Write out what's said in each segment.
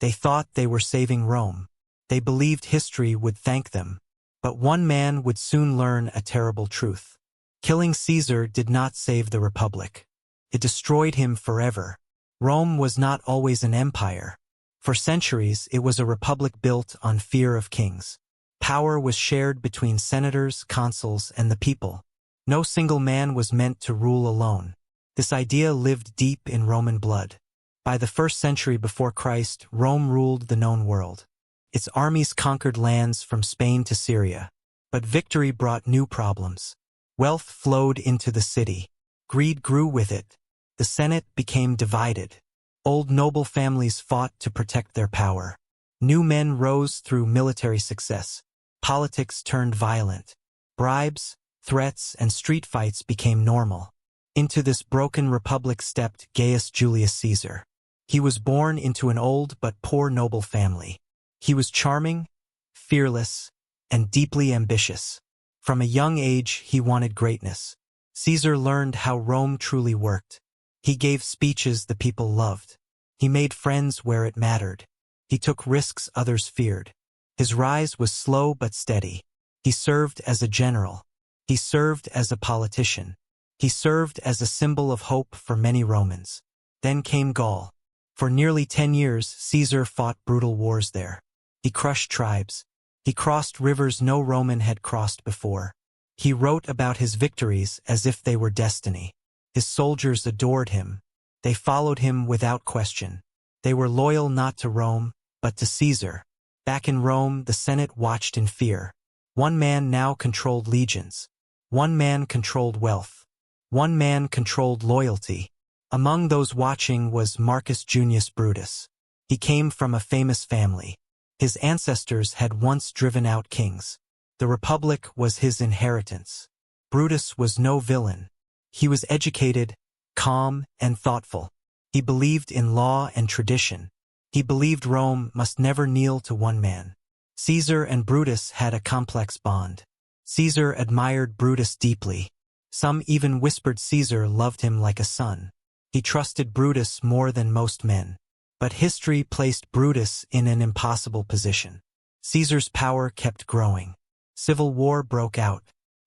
They thought they were saving Rome. They believed history would thank them. But one man would soon learn a terrible truth. Killing Caesar did not save the Republic. It destroyed him forever. Rome was not always an empire. For centuries, it was a republic built on fear of kings. Power was shared between senators, consuls, and the people. No single man was meant to rule alone. This idea lived deep in Roman blood. By the 1st century before Christ, Rome ruled the known world. Its armies conquered lands from Spain to Syria. But victory brought new problems. Wealth flowed into the city. Greed grew with it. The Senate became divided. Old noble families fought to protect their power. New men rose through military success. Politics turned violent. Bribes, threats, and street fights became normal. Into this broken republic stepped Gaius Julius Caesar. He was born into an old but poor noble family. He was charming, fearless, and deeply ambitious. From a young age, he wanted greatness. Caesar learned how Rome truly worked. He gave speeches the people loved. He made friends where it mattered. He took risks others feared. His rise was slow but steady. He served as a general. He served as a politician. He served as a symbol of hope for many Romans. Then came Gaul. For nearly 10 years, Caesar fought brutal wars there. He crushed tribes. He crossed rivers no Roman had crossed before. He wrote about his victories as if they were destiny. His soldiers adored him. They followed him without question. They were loyal not to Rome, but to Caesar. Back in Rome, the Senate watched in fear. One man now controlled legions. One man controlled wealth. One man controlled loyalty. Among those watching was Marcus Junius Brutus. He came from a famous family. His ancestors had once driven out kings. The Republic was his inheritance. Brutus was no villain. He was educated, calm, and thoughtful. He believed in law and tradition. He believed Rome must never kneel to one man. Caesar and Brutus had a complex bond. Caesar admired Brutus deeply. Some even whispered Caesar loved him like a son. He trusted Brutus more than most men. But history placed Brutus in an impossible position. Caesar's power kept growing. Civil war broke out.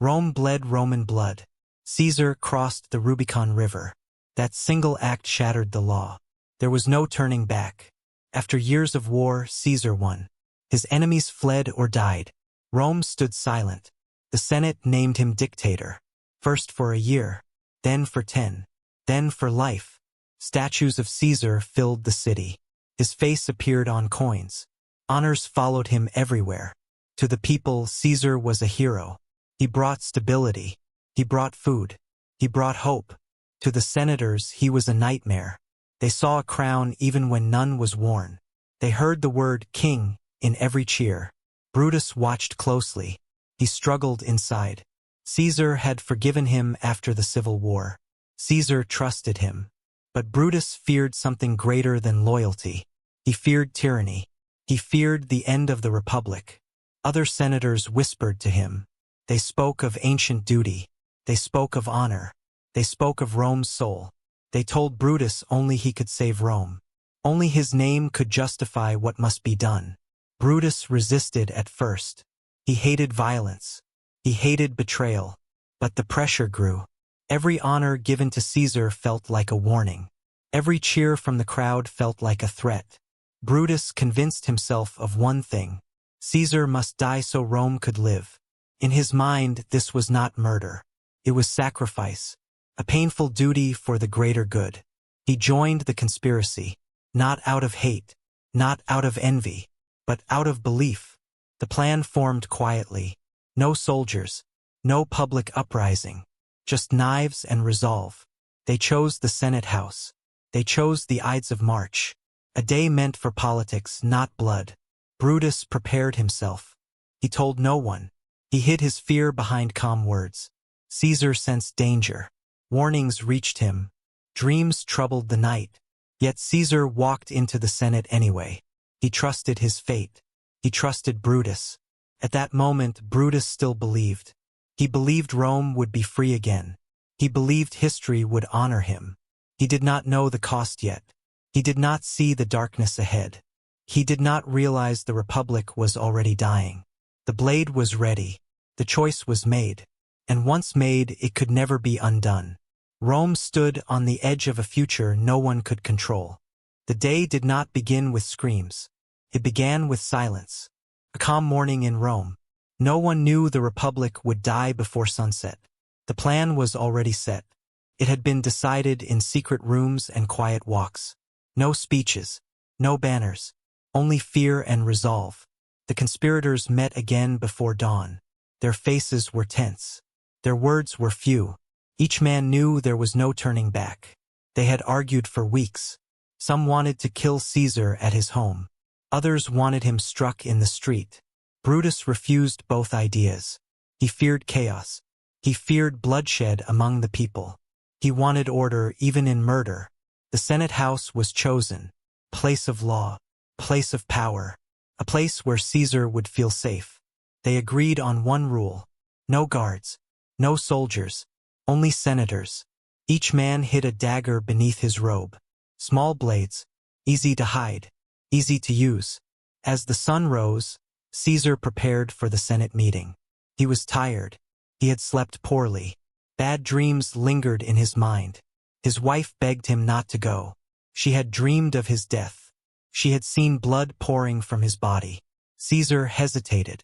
Rome bled Roman blood. Caesar crossed the Rubicon River. That single act shattered the law. There was no turning back. After years of war, Caesar won. His enemies fled or died. Rome stood silent. The Senate named him dictator. First for a year, then for 10, then for life. Statues of Caesar filled the city. His face appeared on coins. Honors followed him everywhere. To the people, Caesar was a hero. He brought stability. He brought food. He brought hope. To the senators, he was a nightmare. They saw a crown even when none was worn. They heard the word king in every cheer. Brutus watched closely. He struggled inside. Caesar had forgiven him after the Civil War. Caesar trusted him. But Brutus feared something greater than loyalty. He feared tyranny. He feared the end of the Republic. Other senators whispered to him. They spoke of ancient duty. They spoke of honor. They spoke of Rome's soul. They told Brutus only he could save Rome. Only his name could justify what must be done. Brutus resisted at first. He hated violence. He hated betrayal. But the pressure grew. Every honor given to Caesar felt like a warning. Every cheer from the crowd felt like a threat. Brutus convinced himself of one thing. Caesar must die so Rome could live. In his mind, this was not murder. It was sacrifice. A painful duty for the greater good. He joined the conspiracy. Not out of hate. Not out of envy. But out of belief. The plan formed quietly. No soldiers. No public uprising. Just knives and resolve. They chose the Senate House. They chose the Ides of March. A day meant for politics, not blood. Brutus prepared himself. He told no one. He hid his fear behind calm words. Caesar sensed danger. Warnings reached him. Dreams troubled the night. Yet Caesar walked into the Senate anyway. He trusted his fate. He trusted Brutus. At that moment, Brutus still believed. He believed Rome would be free again. He believed history would honor him. He did not know the cost yet. He did not see the darkness ahead. He did not realize the Republic was already dying. The blade was ready. The choice was made. And once made, it could never be undone. Rome stood on the edge of a future no one could control. The day did not begin with screams. It began with silence. A calm morning in Rome. No one knew the Republic would die before sunset. The plan was already set. It had been decided in secret rooms and quiet walks. No speeches. No banners. Only fear and resolve. The conspirators met again before dawn. Their faces were tense. Their words were few. Each man knew there was no turning back. They had argued for weeks. Some wanted to kill Caesar at his home. Others wanted him struck in the street. Brutus refused both ideas. He feared chaos. He feared bloodshed among the people. He wanted order even in murder. The Senate House was chosen. Place of law. Place of power. A place where Caesar would feel safe. They agreed on one rule. No guards. No soldiers. Only senators. Each man hid a dagger beneath his robe. Small blades. Easy to hide. Easy to use. As the sun rose, Caesar prepared for the Senate meeting. He was tired. He had slept poorly. Bad dreams lingered in his mind. His wife begged him not to go. She had dreamed of his death. She had seen blood pouring from his body. Caesar hesitated.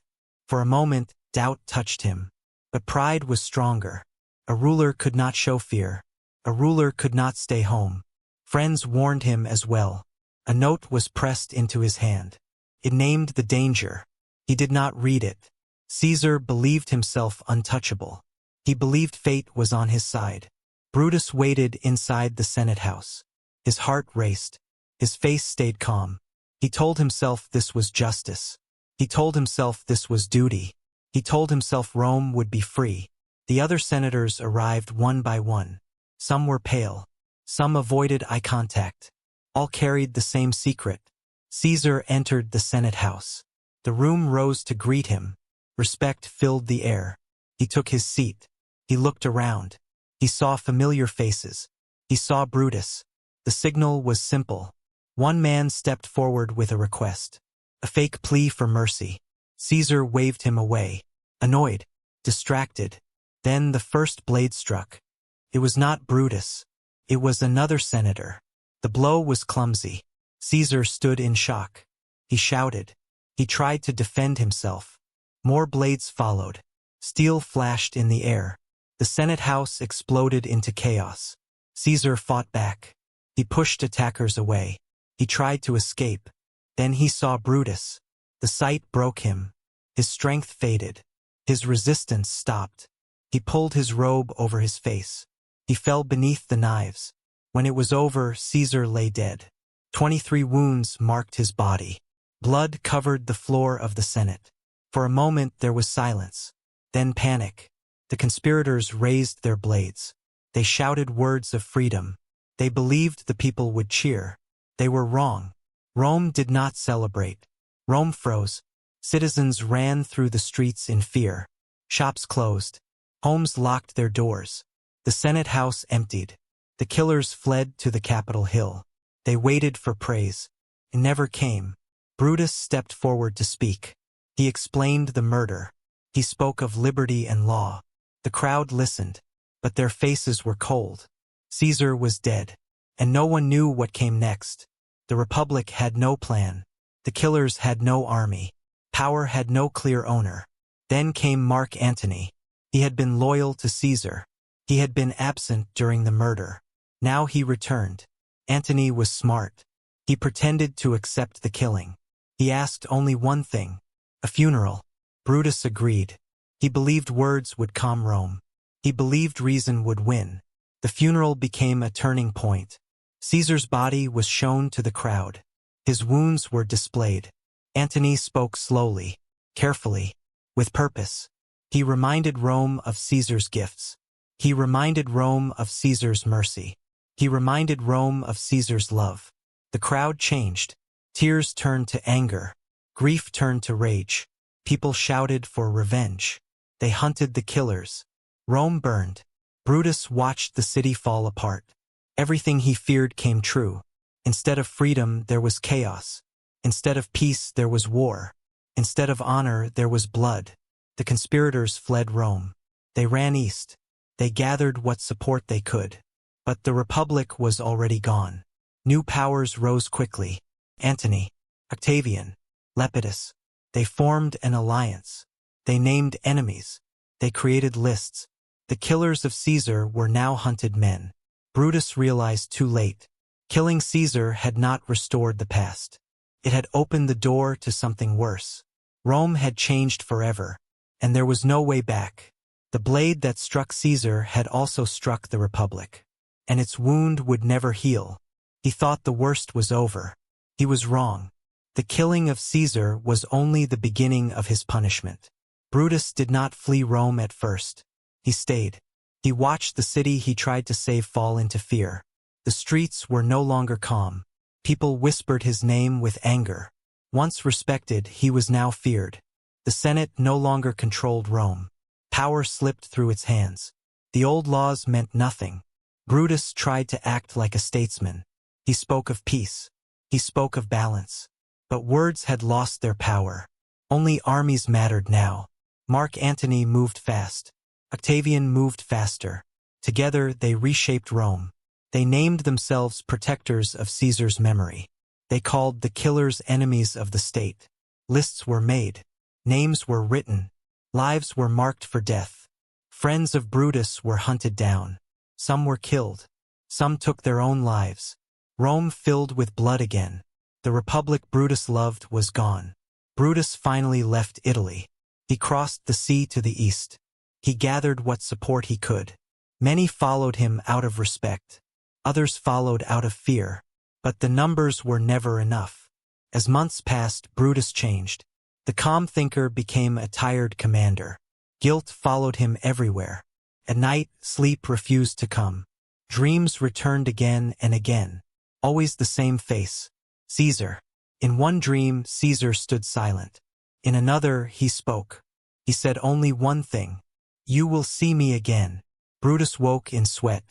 For a moment, doubt touched him. But pride was stronger. A ruler could not show fear. A ruler could not stay home. Friends warned him as well. A note was pressed into his hand. It named the danger. He did not read it. Caesar believed himself untouchable. He believed fate was on his side. Brutus waited inside the Senate House. His heart raced. His face stayed calm. He told himself this was justice. He told himself this was duty. He told himself Rome would be free. The other senators arrived one by one. Some were pale. Some avoided eye contact. All carried the same secret. Caesar entered the Senate House. The room rose to greet him. Respect filled the air. He took his seat. He looked around. He saw familiar faces. He saw Brutus. The signal was simple. One man stepped forward with a request. A fake plea for mercy. Caesar waved him away. Annoyed. Distracted. Then the first blade struck. It was not Brutus. It was another senator. The blow was clumsy. Caesar stood in shock. He shouted. He tried to defend himself. More blades followed. Steel flashed in the air. The Senate House exploded into chaos. Caesar fought back. He pushed attackers away. He tried to escape. Then he saw Brutus. The sight broke him. His strength faded. His resistance stopped. He pulled his robe over his face. He fell beneath the knives. When it was over, Caesar lay dead. 23 wounds marked his body. Blood covered the floor of the Senate. For a moment there was silence. Then panic. The conspirators raised their blades. They shouted words of freedom. They believed the people would cheer. They were wrong. Rome did not celebrate. Rome froze. Citizens ran through the streets in fear. Shops closed. Homes locked their doors. The Senate House emptied. The killers fled to the Capitol Hill. They waited for praise. It never came. Brutus stepped forward to speak. He explained the murder. He spoke of liberty and law. The crowd listened, but their faces were cold. Caesar was dead, and no one knew what came next. The Republic had no plan. The killers had no army. Power had no clear owner. Then came Mark Antony. He had been loyal to Caesar. He had been absent during the murder. Now he returned. Antony was smart. He pretended to accept the killing. He asked only one thing: a funeral. Brutus agreed. He believed words would calm Rome. He believed reason would win. The funeral became a turning point. Caesar's body was shown to the crowd. His wounds were displayed. Antony spoke slowly, carefully, with purpose. He reminded Rome of Caesar's gifts. He reminded Rome of Caesar's mercy. He reminded Rome of Caesar's love. The crowd changed. Tears turned to anger. Grief turned to rage. People shouted for revenge. They hunted the killers. Rome burned. Brutus watched the city fall apart. Everything he feared came true. Instead of freedom, there was chaos. Instead of peace, there was war. Instead of honor, there was blood. The conspirators fled Rome. They ran east. They gathered what support they could. But the Republic was already gone. New powers rose quickly. Antony, Octavian, Lepidus. They formed an alliance. They named enemies. They created lists. The killers of Caesar were now hunted men. Brutus realized too late. Killing Caesar had not restored the past. It had opened the door to something worse. Rome had changed forever, and there was no way back. The blade that struck Caesar had also struck the Republic, and its wound would never heal. He thought the worst was over. He was wrong. The killing of Caesar was only the beginning of his punishment. Brutus did not flee Rome at first. He stayed. He watched the city he tried to save fall into fear. The streets were no longer calm. People whispered his name with anger. Once respected, he was now feared. The Senate no longer controlled Rome. Power slipped through its hands. The old laws meant nothing. Brutus tried to act like a statesman. He spoke of peace. He spoke of balance. But words had lost their power. Only armies mattered now. Mark Antony moved fast. Octavian moved faster. Together they reshaped Rome. They named themselves protectors of Caesar's memory. They called the killers enemies of the state. Lists were made. Names were written. Lives were marked for death. Friends of Brutus were hunted down. Some were killed. Some took their own lives. Rome filled with blood again. The republic Brutus loved was gone. Brutus finally left Italy. He crossed the sea to the east. He gathered what support he could. Many followed him out of respect. Others followed out of fear. But the numbers were never enough. As months passed, Brutus changed. The calm thinker became a tired commander. Guilt followed him everywhere. At night, sleep refused to come. Dreams returned again and again. Always the same face. Caesar. In one dream, Caesar stood silent. In another, he spoke. He said only one thing. "You will see me again." Brutus woke in sweat.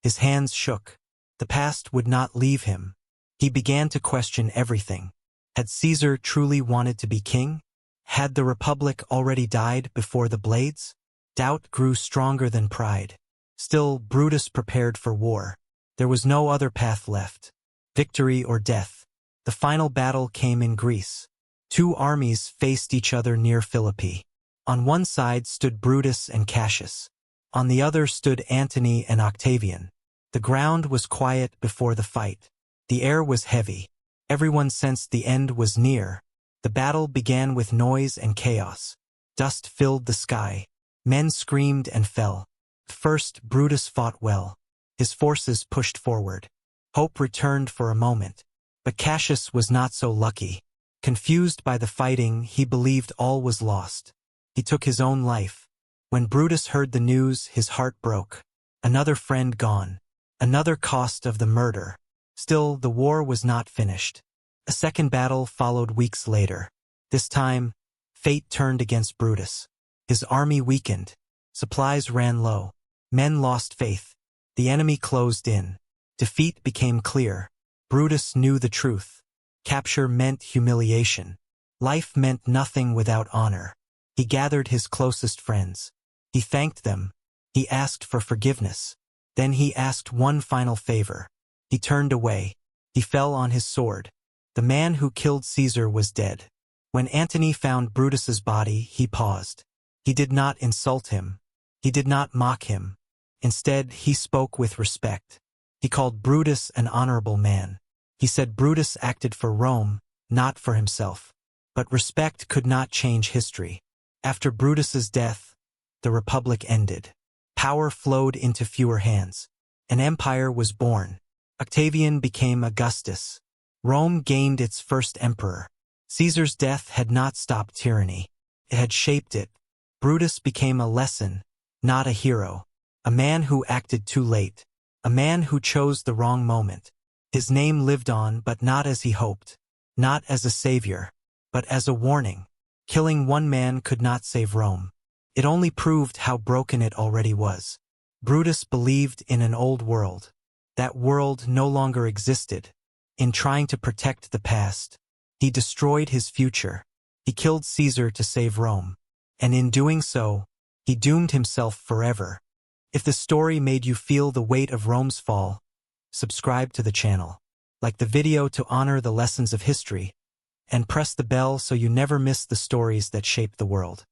His hands shook. The past would not leave him. He began to question everything. Had Caesar truly wanted to be king? Had the Republic already died before the blades? Doubt grew stronger than pride. Still, Brutus prepared for war. There was no other path left. Victory or death. The final battle came in Greece. Two armies faced each other near Philippi. On one side stood Brutus and Cassius. On the other stood Antony and Octavian. The ground was quiet before the fight. The air was heavy. Everyone sensed the end was near. The battle began with noise and chaos. Dust filled the sky. Men screamed and fell. First, Brutus fought well. His forces pushed forward. Hope returned for a moment. But Cassius was not so lucky. Confused by the fighting, he believed all was lost. He took his own life. When Brutus heard the news, his heart broke. Another friend gone. Another cost of the murder. Still, the war was not finished. A second battle followed weeks later. This time, fate turned against Brutus. His army weakened. Supplies ran low. Men lost faith. The enemy closed in. Defeat became clear. Brutus knew the truth. Capture meant humiliation. Life meant nothing without honor. He gathered his closest friends. He thanked them. He asked for forgiveness. Then he asked one final favor. He turned away. He fell on his sword. The man who killed Caesar was dead. When Antony found Brutus's body, he paused. He did not insult him. He did not mock him. Instead, he spoke with respect. He called Brutus an honorable man. He said Brutus acted for Rome, not for himself. But respect could not change history. After Brutus's death, the Republic ended. Power flowed into fewer hands. An empire was born. Octavian became Augustus. Rome gained its first emperor. Caesar's death had not stopped tyranny. It had shaped it. Brutus became a lesson, not a hero. A man who acted too late. A man who chose the wrong moment. His name lived on, but not as he hoped. Not as a savior, but as a warning. Killing one man could not save Rome. It only proved how broken it already was. Brutus believed in an old world. That world no longer existed. In trying to protect the past, He destroyed his future. He killed Caesar to save Rome. And in doing so, he doomed himself forever. If the story made you feel the weight of Rome's fall, subscribe to the channel, like the video to honor the lessons of history, and press the bell so you never miss the stories that shape the world.